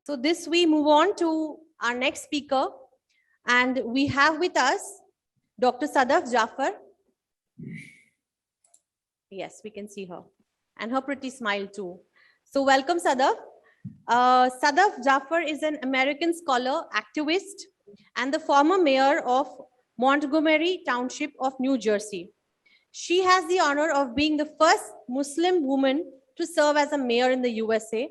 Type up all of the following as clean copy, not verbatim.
So this we move on to our next speaker, and we have with us Dr. Sadaf Jaffer. Yes, we can see her and her pretty smile too. So welcome, Sadaf. Sadaf Jaffer is an American scholar, activist, and the former mayor of Montgomery Township of New Jersey. She has the honor of being the first Muslim woman to serve as a mayor in the USA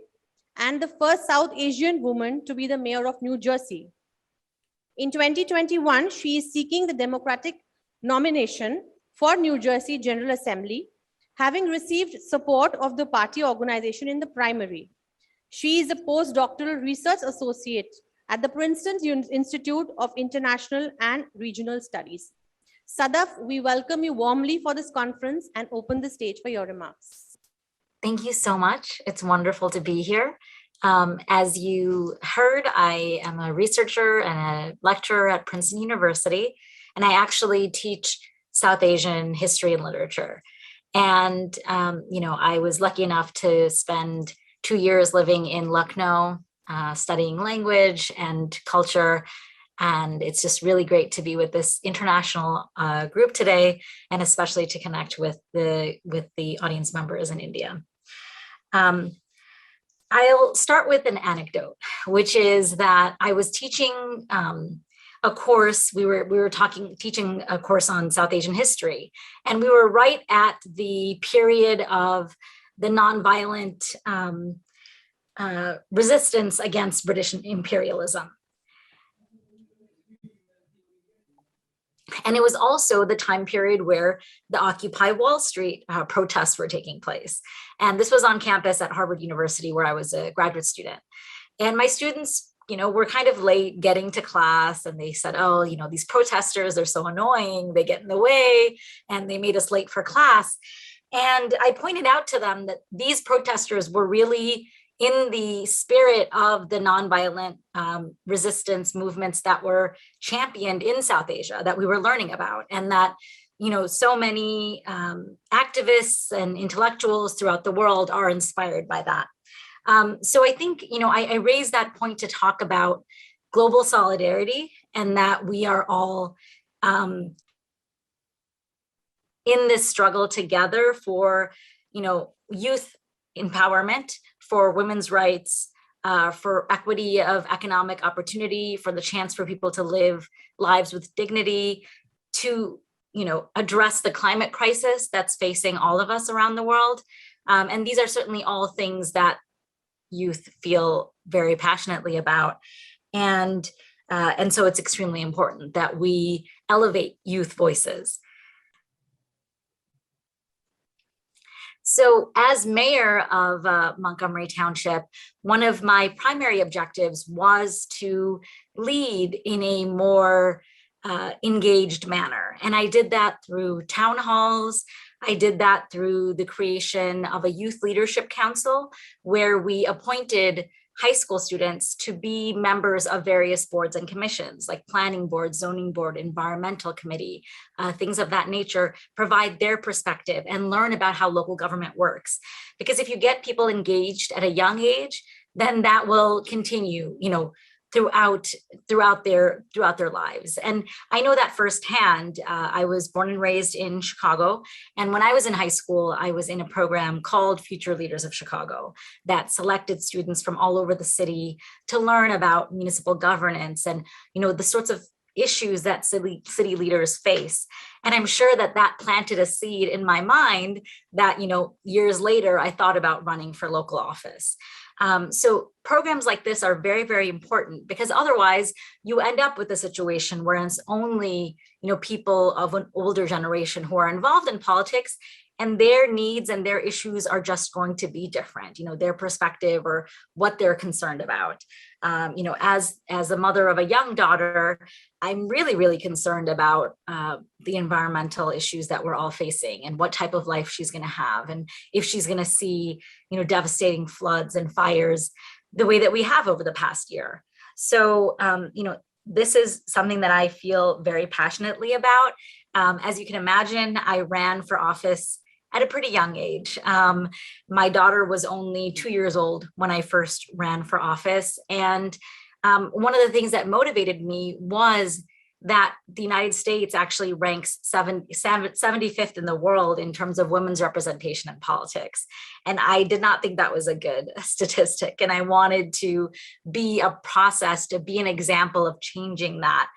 and the first South Asian woman to be the mayor of New Jersey. In 2021, she is seeking the Democratic nomination for New Jersey General Assembly, having received support of the party organization in the primary. She is a postdoctoral research associate at the Princeton Institute of International and Regional Studies. Sadaf, we welcome you warmly for this conference and open the stage for your remarks. Thank you so much. It's wonderful to be here. As you heard, I am a researcher and a lecturer at Princeton University, and I actually teach South Asian history and literature. And, I was lucky enough to spend 2 years living in Lucknow, studying language and culture. And it's just really great to be with this international group today, and especially to connect with the audience members in India. I'll start with an anecdote, which is that I was teaching a course. We were teaching a course on South Asian history, and we were right at the period of the nonviolent resistance against British imperialism. And it was also the time period where the Occupy Wall Street protests were taking place. And this was on campus at Harvard University, where I was a graduate student. And my students, were kind of late getting to class, and they said, oh, these protesters are so annoying. They get in the way, and they made us late for class. And I pointed out to them that these protesters were really in the spirit of the nonviolent resistance movements that were championed in South Asia that we were learning about, and that, so many activists and intellectuals throughout the world are inspired by that. So I think, I raised that point to talk about global solidarity, and that we are all in this struggle together for, youth empowerment, for women's rights, for equity of economic opportunity, for the chance for people to live lives with dignity, to address the climate crisis that's facing all of us around the world. And these are certainly all things that youth feel very passionately about. And so it's extremely important that we elevate youth voices. So as mayor of Montgomery Township, one of my primary objectives was to lead in a more engaged manner. And I did that through town halls. I did that through the creation of a youth leadership council, where we appointed high school students to be members of various boards and commissions, like planning board, zoning board, environmental committee, things of that nature, provide their perspective and learn about how local government works. Because if you get people engaged at a young age, then that will continue, throughout their lives. And I know that firsthand. I was born and raised in Chicago. And when I was in high school, I was in a program called Future Leaders of Chicago that selected students from all over the city to learn about municipal governance and, the sorts of issues that city leaders face. And I'm sure that planted a seed in my mind that, years later, I thought about running for local office. So programs like this are very, very important, because otherwise you end up with a situation where it's only, people of an older generation who are involved in politics, and their needs and their issues are just going to be different, their perspective or what they're concerned about. As a mother of a young daughter, I'm really, really concerned about the environmental issues that we're all facing, and what type of life she's going to have, and if she's going to see, devastating floods and fires the way that we have over the past year. So, this is something that I feel very passionately about. As you can imagine, I ran for office at a pretty young age. My daughter was only 2 years old when I first ran for office. And one of the things that motivated me was that the United States actually ranks 75th in the world in terms of women's representation in politics. And I did not think that was a good statistic. And I wanted to be a process, to be an example of changing that.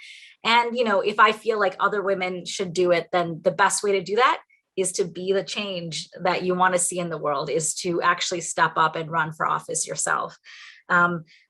And, you know, if I feel like other women should do it, then the best way to do that is to be the change that you want to see in the world, is to actually step up and run for office yourself.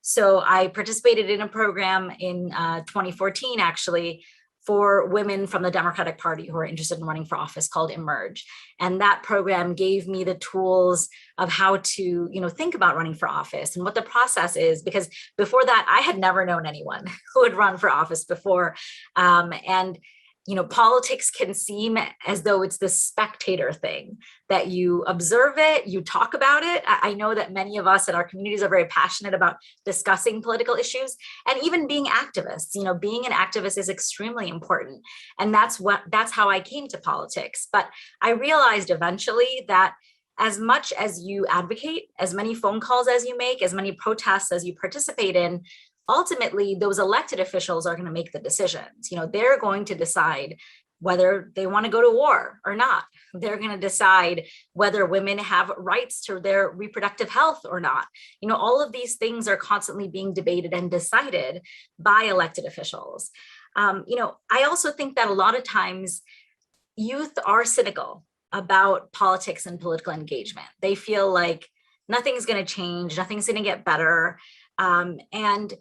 So I participated in a program in 2014, actually, for women from the Democratic Party who are interested in running for office, called Emerge. And that program gave me the tools of how to, you know, think about running for office and what the process is, because before that, I had never known anyone who had run for office before. And you know, politics can seem as though it's this spectator thing, that you observe it, you talk about it. I know that many of us in our communities are very passionate about discussing political issues and even being activists. You know, being an activist is extremely important. And that's how I came to politics. But I realized eventually that as much as you advocate, as many phone calls as you make, as many protests as you participate in, ultimately, those elected officials are going to make the decisions. You know, they're going to decide whether they want to go to war or not. They're going to decide whether women have rights to their reproductive health or not. You know, all of these things are constantly being debated and decided by elected officials. You know, I also think that a lot of times youth are cynical about politics and political engagement. They feel like nothing's going to change, nothing's going to get better. And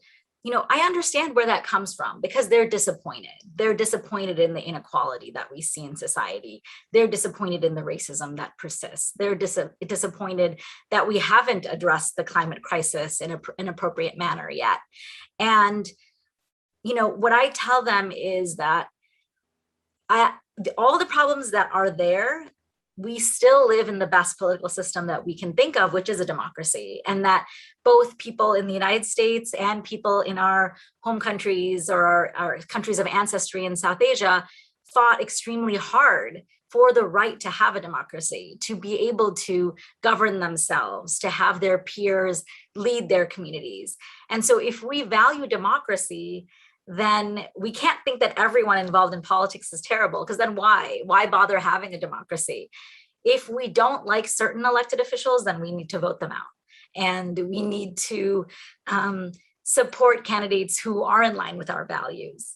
you know, I understand where that comes from, because they're disappointed. They're disappointed in the inequality that we see in society. They're disappointed in the racism that persists. They're disappointed that we haven't addressed the climate crisis in an appropriate manner yet. And, you know, what I tell them is that all the problems that are there, we still live in the best political system that we can think of, which is a democracy, and that both people in the United States and people in our home countries or our countries of ancestry in South Asia fought extremely hard for the right to have a democracy, to be able to govern themselves, to have their peers lead their communities. And so if we value democracy, then we can't think that everyone involved in politics is terrible, because then why bother having a democracy? If we don't like certain elected officials, then we need to vote them out. And we need to support candidates who are in line with our values.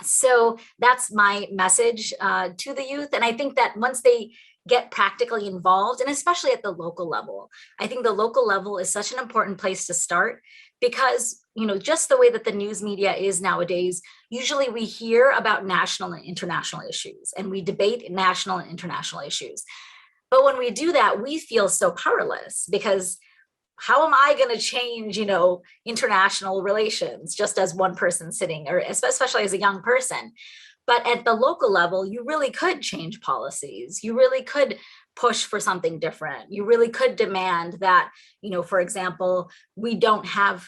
So that's my message to the youth. And I think that once they get practically involved, and especially at the local level, I think the local level is such an important place to start, because, you know, just the way that the news media is nowadays, usually we hear about national and international issues, and we debate national and international issues. But when we do that, we feel so powerless, because how am I going to change, you know, international relations just as one person sitting, or especially as a young person? But at the local level, you really could change policies. You really could push for something different. You really could demand that, you know, for example, we don't have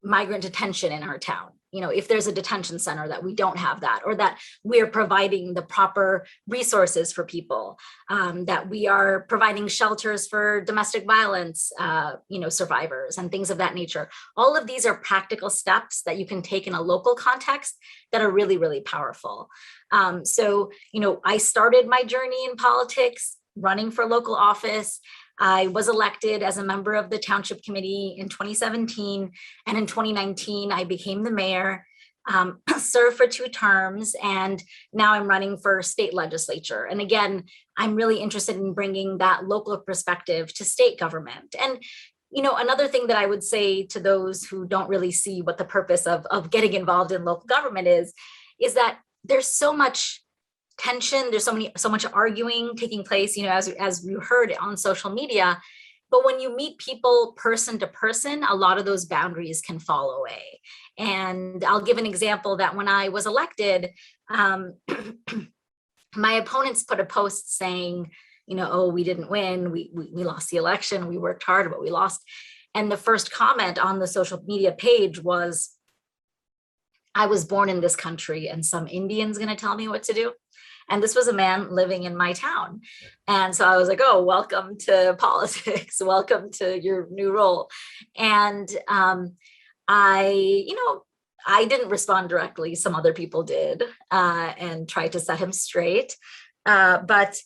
migrant detention in our town. You know, if there's a detention center, that we don't have that, or that we're providing the proper resources for people, that we are providing shelters for domestic violence, you know, survivors and things of that nature. All of these are practical steps that you can take in a local context that are really, really powerful. So, you know, I started my journey in politics running for local office. I was elected as a member of the township committee in 2017, and in 2019, I became the mayor, served for 2 terms, and now I'm running for state legislature. And again, I'm really interested in bringing that local perspective to state government. And you know, another thing that I would say to those who don't really see what the purpose of getting involved in local government is that there's so much tension, there's so much arguing taking place, you know, as we heard on social media. But when you meet people person to person, a lot of those boundaries can fall away. And I'll give an example that when I was elected, my opponents put a post saying, you know, oh, we didn't win, we lost the election, we worked hard, but we lost. And the first comment on the social media page was, I was born in this country and some Indian's going to tell me what to do. And this was a man living in my town. And so I was like, oh, welcome to politics. Welcome to your new role. And I didn't respond directly. Some other people did, and tried to set him straight. But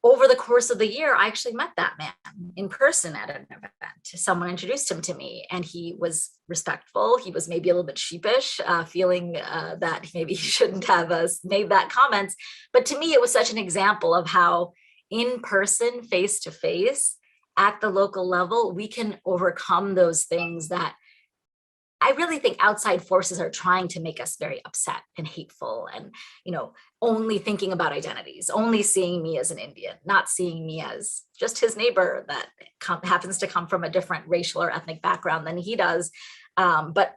over the course of the year, I actually met that man in person at an event. Someone introduced him to me, and he was respectful. He was maybe a little bit sheepish, feeling that maybe he shouldn't have made that comment. But to me, it was such an example of how in person, face to face, at the local level, we can overcome those things that I really think outside forces are trying to make us very upset and hateful and, only thinking about identities, only seeing me as an Indian, not seeing me as just his neighbor that happens to come from a different racial or ethnic background than he does, but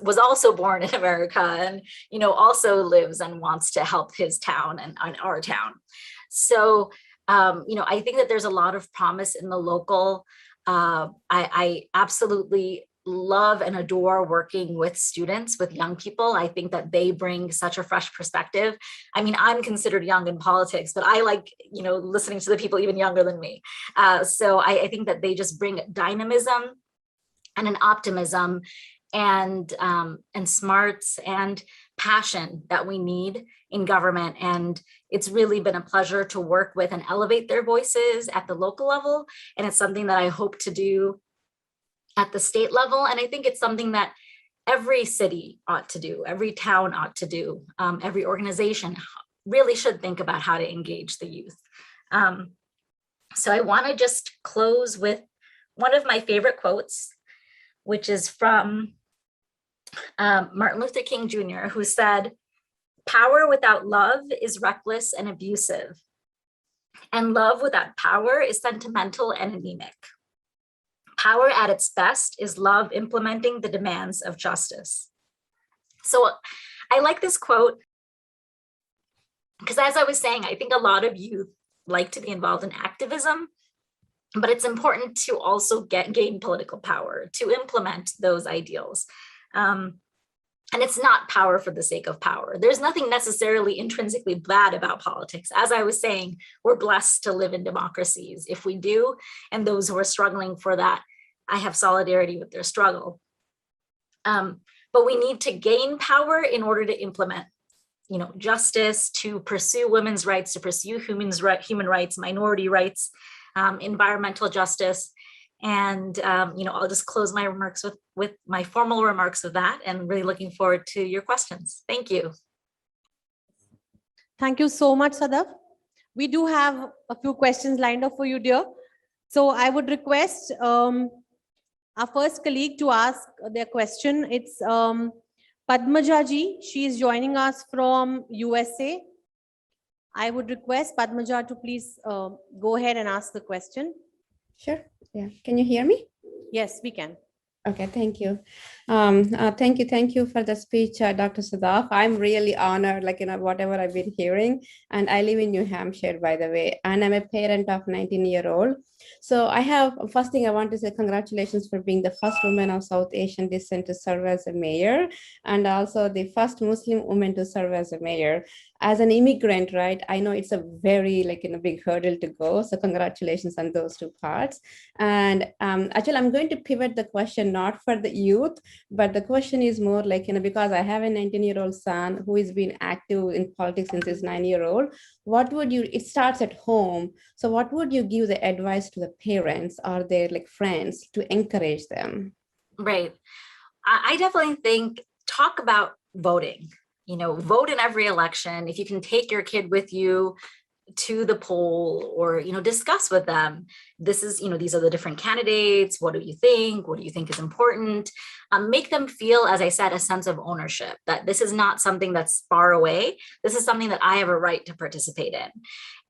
was also born in America and, also lives and wants to help his town and our town. So, I think that there's a lot of promise in the local. I absolutely love and adore working with students, with young people. I think that they bring such a fresh perspective. I mean, I'm considered young in politics, but I like, listening to the people even younger than me. So I think that they just bring dynamism and an optimism and smarts and passion that we need in government. And it's really been a pleasure to work with and elevate their voices at the local level. And it's something that I hope to do at the state level. And I think it's something that every city ought to do, every town ought to do, every organization really should think about how to engage the youth. So I want to just close with one of my favorite quotes, which is from Martin Luther King Jr., who said, "Power without love is reckless and abusive, and love without power is sentimental and anemic. Power at its best is love implementing the demands of justice." So I like this quote because, as I was saying, I think a lot of youth like to be involved in activism, but it's important to also gain political power to implement those ideals. And it's not power for the sake of power. There's nothing necessarily intrinsically bad about politics. As I was saying, we're blessed to live in democracies. If we do, and those who are struggling for that, I have solidarity with their struggle. But we need to gain power in order to implement, justice, to pursue women's rights, to pursue human rights, minority rights, environmental justice. And, I'll just close my remarks with my formal remarks of that, and really looking forward to your questions. Thank you. Thank you so much, Sadaf. We do have a few questions lined up for you, dear. So I would request our first colleague to ask their question. It's Padmaja ji. She is joining us from USA. I would request Padmaja to please go ahead and ask the question. Sure. Yeah. Can you hear me? Yes, we can. Okay, thank you. Thank you for the speech, Dr. Sadaf. I'm really honored, whatever I've been hearing. And I live in New Hampshire, by the way, and I'm a parent of 19-year-old. So first thing I want to say, congratulations for being the first woman of South Asian descent to serve as a mayor, and also the first Muslim woman to serve as a mayor. As an immigrant, right, I know it's a very big hurdle to go. So congratulations on those two parts. And actually, I'm going to pivot the question not for the youth, but the question is more because I have a 19-year-old son who has been active in politics since he's 9-year-old. It starts at home. So what would you give the advice to the parents or their friends to encourage them? Right. I definitely think talk about voting. Vote in every election. If you can take your kid with you to the poll or, discuss with them, this is, these are the different candidates. What do you think? What do you think is important? Make them feel, as I said, a sense of ownership, that this is not something that's far away. This is something that I have a right to participate in.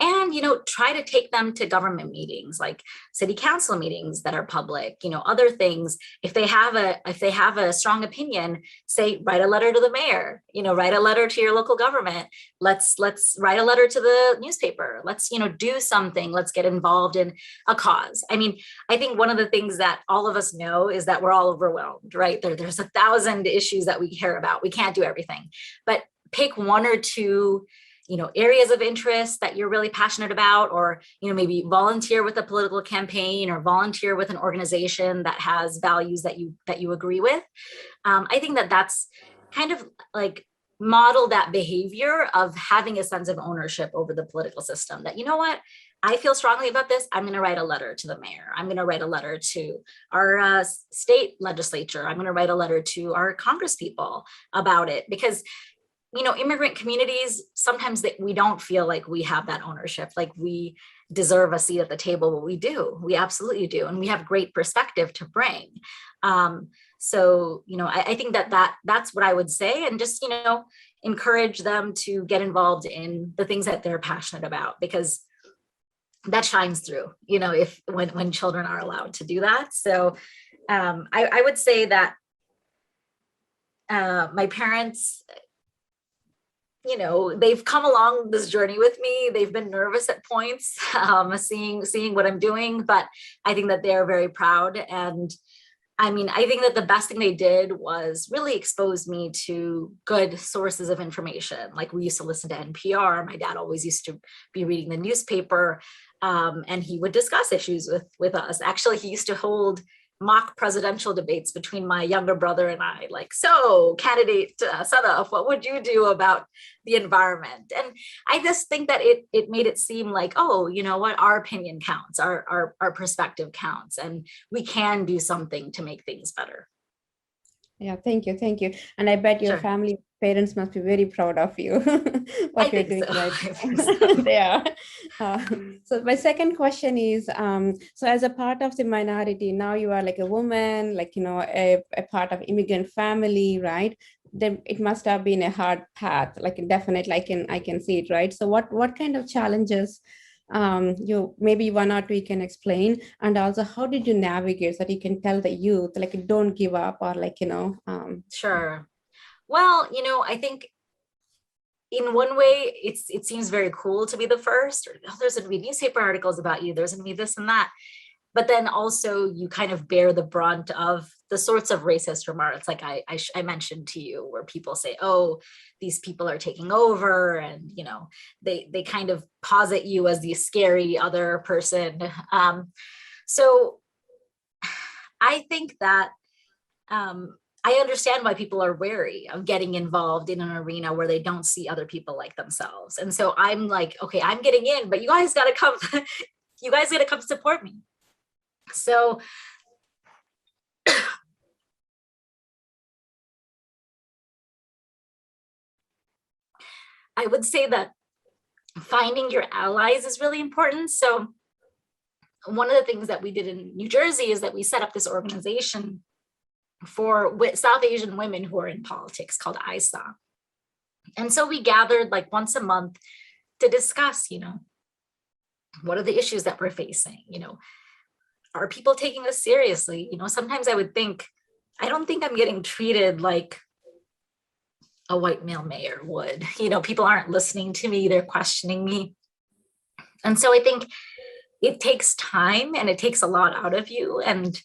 And, try to take them to government meetings, like city council meetings that are public, other things. If they have a strong opinion, say, write a letter to the mayor, write a letter to your local government. Let's write a letter to the newspaper. Let's, do something. Let's get involved in a cause. I mean, I think one of the things that all of us know is that we're all overwhelmed, right? There's 1,000 issues that we care about. We can't do everything, but pick one or two, areas of interest that you're really passionate about, or, maybe volunteer with a political campaign or volunteer with an organization that has values that you agree with. I think that's kind of like model that behavior of having a sense of ownership over the political system, that, what, I feel strongly about this. I'm going to write a letter to the mayor. I'm going to write a letter to our state legislature. I'm going to write a letter to our congresspeople about it, because, immigrant communities, sometimes we don't feel like we have that ownership, like we deserve a seat at the table. But we do. We absolutely do. And we have great perspective to bring. So, I think that's what I would say. And just, encourage them to get involved in the things that they're passionate about, because that shines through, when children are allowed to do that. So I would say that my parents, they've come along this journey with me. They've been nervous at points, seeing what I'm doing, but I think that they're very proud. And I think that the best thing they did was really expose me to good sources of information. Like, we used to listen to NPR. My dad always used to be reading the newspaper, and he would discuss issues with us. Actually, he used to hold mock presidential debates between my younger brother and I, like, so candidate Sadaf, what would you do about the environment? And I just think that it made it seem like, oh, you know what, our opinion counts, our perspective counts, and we can do something to make things better. Yeah, thank you. And I bet your family, parents must be very proud of you, what you're doing right. They are. So my second question is, so as a part of the minority, now you are like a woman, like, a part of immigrant family, right? Then it must have been a hard path, like definitely I can see it, right? So what kind of challenges, you maybe one or two you can explain, and also how did you navigate so that you can tell the youth, like, don't give up, or like, Sure. Well, I think in one way, it seems very cool to be the first, or there's going to be newspaper articles about you, there's going to be this and that. But then also you kind of bear the brunt of the sorts of racist remarks, like I mentioned to you, where people say, oh, these people are taking over, and, they kind of posit you as the scary other person. So I think that I understand why people are wary of getting involved in an arena where they don't see other people like themselves. And so I'm like, okay, I'm getting in, but you guys got to come, you guys got to come support me. So I would say that finding your allies is really important. So one of the things that we did in New Jersey is that we set up this organization for South Asian women who are in politics called ISA. And so we gathered like once a month to discuss, what are the issues that we're facing? Are people taking us seriously? Sometimes I would think, I don't think I'm getting treated like a white male mayor would. People aren't listening to me, they're questioning me. And so I think it takes time and it takes a lot out of you, and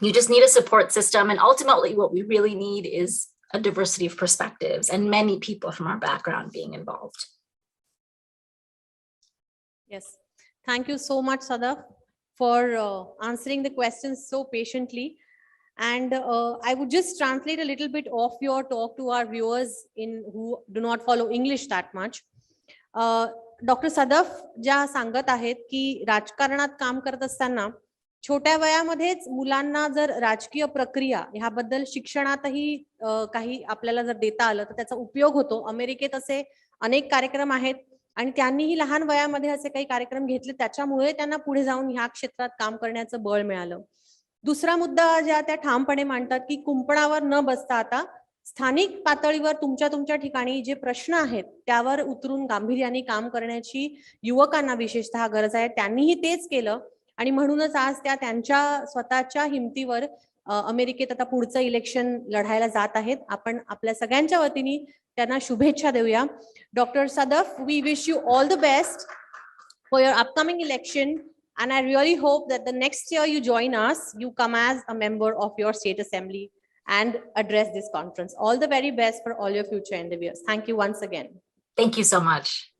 you just need a support system. And ultimately what we really need is a diversity of perspectives and many people from our background being involved. Yes, thank you so much, Sadaf, for answering the questions so patiently. And I would just translate a little bit of your talk to our viewers who do not follow English that much. Dr. Sadaf ज्या सांगत आहेत की राजकारणात काम करत असताना छोट्या वयामध्येच मुलांना जर राजकीय प्रक्रिया ह्याबद्दल शिक्षणातही काही आपल्याला जर देता आलं तर त्याचा उपयोग होतो. अमेरिकेत असे अनेक कार्यक्रम आहेत आणि त्यांनीही लहान वयामध्ये असे काही कार्यक्रम घेतले, त्याच्यामुळे त्यांना पुढे जाऊन ह्या क्षेत्रात काम करण्याचं बळ मिळालं. दुसरा मुद्दा ज्या त्या ठामपणे मांडतात की कुंपणावर न बसता आता स्थानिक पातळीवर तुमच्या ठिकाणी जे प्रश्न आहेत त्यावर उतरून गांभीर्याने काम करण्याची युवकांना विशेषतः गरज आहे. त्यांनीही तेच केलं आणि म्हणूनच आज त्या त्यांच्या स्वतःच्या हिमतीवर अमेरिकेत आता पुढचं इलेक्शन लढायला जात आहेत. आपण आपल्या सगळ्यांच्या वतीने त्यांना शुभेच्छा देऊया. Doctor Sadaf, we wish you all the best for your upcoming election. And I really hope that the next year you join us, you come as a member of your state assembly. and address this conference. All the very best for all your future endeavors. Thank you once again. Thank you so much.